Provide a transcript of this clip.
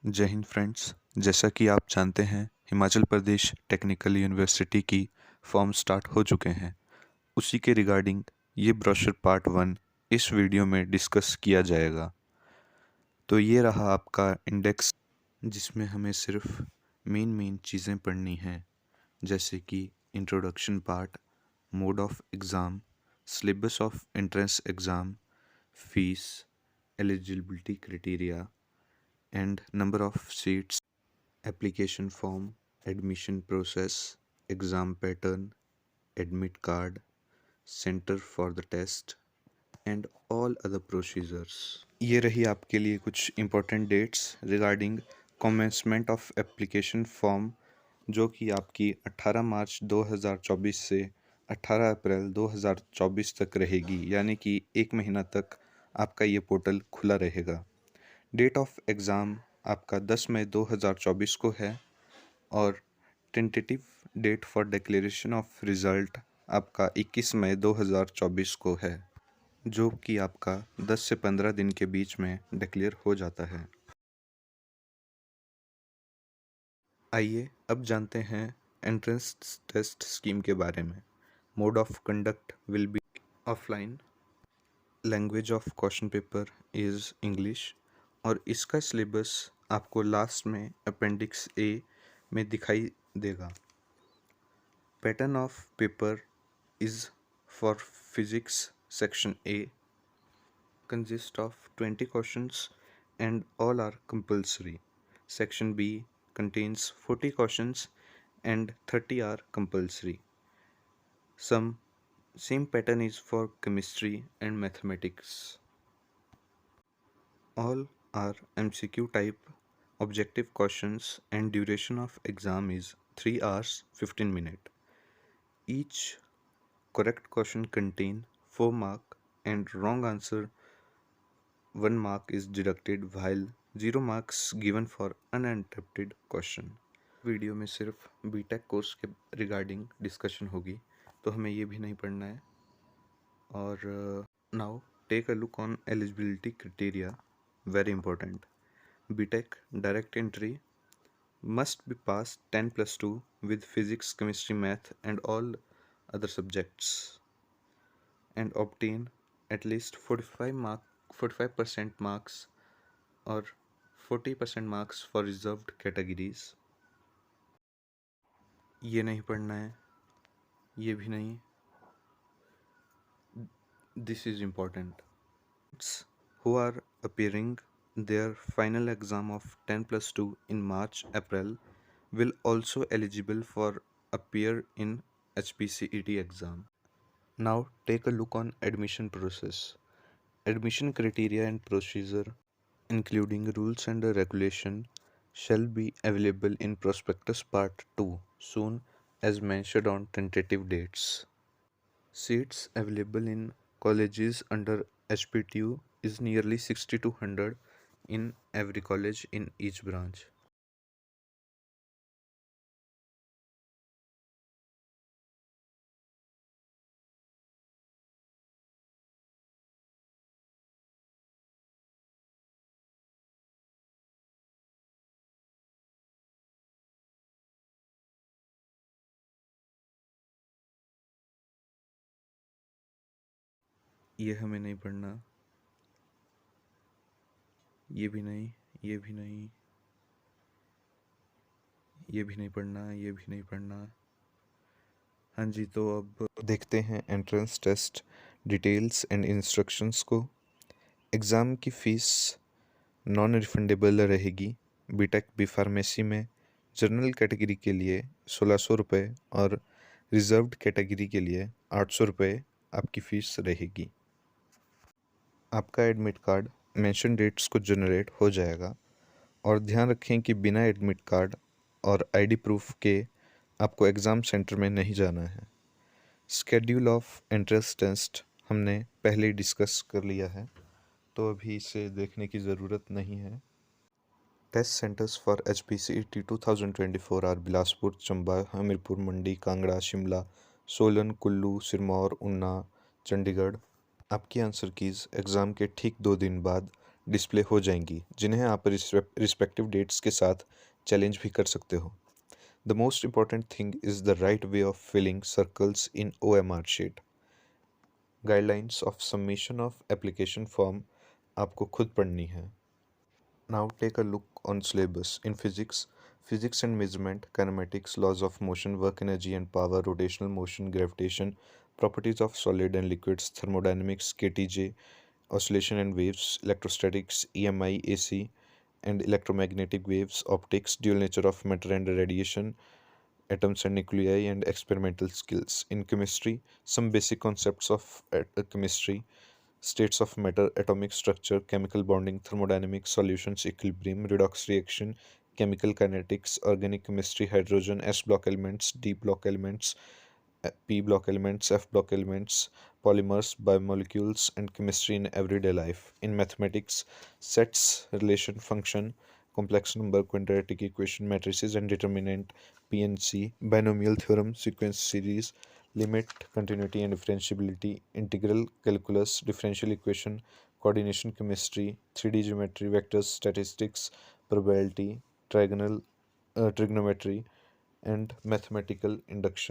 जय हिंद फ्रेंड्स। जैसा कि आप जानते हैं, हिमाचल प्रदेश टेक्निकल यूनिवर्सिटी की फॉर्म स्टार्ट हो चुके हैं। उसी के रिगार्डिंग ये ब्रोशर पार्ट 1 इस वीडियो में डिस्कस किया जाएगा। तो ये रहा आपका इंडेक्स, जिसमें हमें सिर्फ मेन चीज़ें पढ़नी हैं, जैसे कि introduction part, mode of exam, syllabus of entrance exam, fees, eligibility criteria and number of seats, application form, admission process, exam pattern, admit card, center for the test and all other procedures। ये रही आपके लिए कुछ important dates regarding commencement of application form, जो कि आपकी 18 मार्च 2024 से 18 अप्रैल 2024 तक रहेगी, यानी कि एक महीना तक आपका ये पोर्टल खुला रहेगा। डेट ऑफ एग्ज़ाम आपका 10 मई 2024 को है और tentative date for declaration of result आपका 21 मई 2024 को है, जो कि आपका 10 से 15 दिन के बीच में डिक्लेयर हो जाता है। आइए अब जानते हैं एंट्रेंस टेस्ट स्कीम के बारे में। Mode of conduct will be offline, language of question paper is English और इसका सिलेबस आपको लास्ट में अपेंडिक्स ए में दिखाई देगा। Pattern of paper is for physics section A consists of 20 questions and all are compulsory. Section B contains 40 questions and 30 are compulsory. Some same pattern is for chemistry and mathematics. All are MCQ type objective questions and duration of exam is 3 hours 15 minutes. Each correct question contain 4 mark and wrong answer 1 mark is deducted, while 0 marks given for unattempted question। Video में सिर्फ BTech course के regarding discussion होगी, तो हमें ये भी नहीं पढ़ना है। और now take a look on eligibility criteria, very important. BTech direct entry must be passed 10+2 with physics, chemistry, math and all other subjects and obtain at least 45% marks or 40% marks for reserved categories। ये नहीं पढ़ना है, ये भी नहीं। This is important। Who are appearing their final exam of 10+2 in March April will also eligible for appear in HPCET exam। Now take a look on admission process, admission criteria and procedure including rules and regulation shall be available in prospectus part 2 soon as mentioned on tentative dates। Seats available in colleges under HPTU is nearly 60 to 100 in every college in each branch। ये हमें नहीं पढ़ना, ये भी नहीं, ये भी नहीं, ये भी नहीं पढ़ना, ये भी नहीं पढ़ना। हाँ जी, तो अब देखते हैं entrance test details and instructions को। एग्ज़ाम की फ़ीस नॉन रिफंडेबल रहेगी। बीटेक बी फार्मेसी में जनरल कैटेगरी के लिए 1600 रुपये और रिज़र्व्ड कैटेगरी के लिए 800 रुपये आपकी फ़ीस रहेगी। आपका एडमिट कार्ड मेंशन डेट्स को जनरेट हो जाएगा और ध्यान रखें कि बिना एडमिट कार्ड और आईडी प्रूफ के आपको एग्ज़ाम सेंटर में नहीं जाना है। स्केड्यूल ऑफ एंट्रेंस टेस्ट हमने पहले ही डिस्कस कर लिया है, तो अभी इसे देखने की ज़रूरत नहीं है। Test centres for HPCET 2024 are Bilaspur, Chamba, Hamirpur, Mandi, Kangra, Shimla, Solan, Kullu, Sirmaur, Una, Chandigarh. आपकी आंसर कीज़ एग्ज़ाम के ठीक 2 दिन बाद डिस्प्ले हो जाएंगी, जिन्हें आप रिस्पेक्टिव डेट्स के साथ चैलेंज भी कर सकते हो। The most important thing is the right way of filling circles in OMR sheet. Guidelines of submission of application form आपको खुद पढ़नी है। Now take a look on syllabus. In physics, physics and measurement, kinematics, laws of motion, work energy and power, rotational motion, gravitation, properties of solid and liquids, thermodynamics, KTJ, oscillation and waves, electrostatics, EMI, AC, and electromagnetic waves, optics, dual nature of matter and radiation, atoms and nuclei, and experimental skills. In chemistry, some basic concepts of chemistry, states of matter, atomic structure, chemical bonding, thermodynamics, solutions, equilibrium, redox reaction, chemical kinetics, organic chemistry, hydrogen, S block elements, D block elements, P block elements, F block elements, polymers, biomolecules, and chemistry in everyday life. In mathematics, sets, relation, function, complex number, quadratic equation, matrices, and determinant, PNC, binomial theorem, sequence series, limit, continuity and differentiability, integral calculus, differential equation, coordination chemistry, 3D geometry, vectors, statistics, probability, trigonometry, and mathematical induction.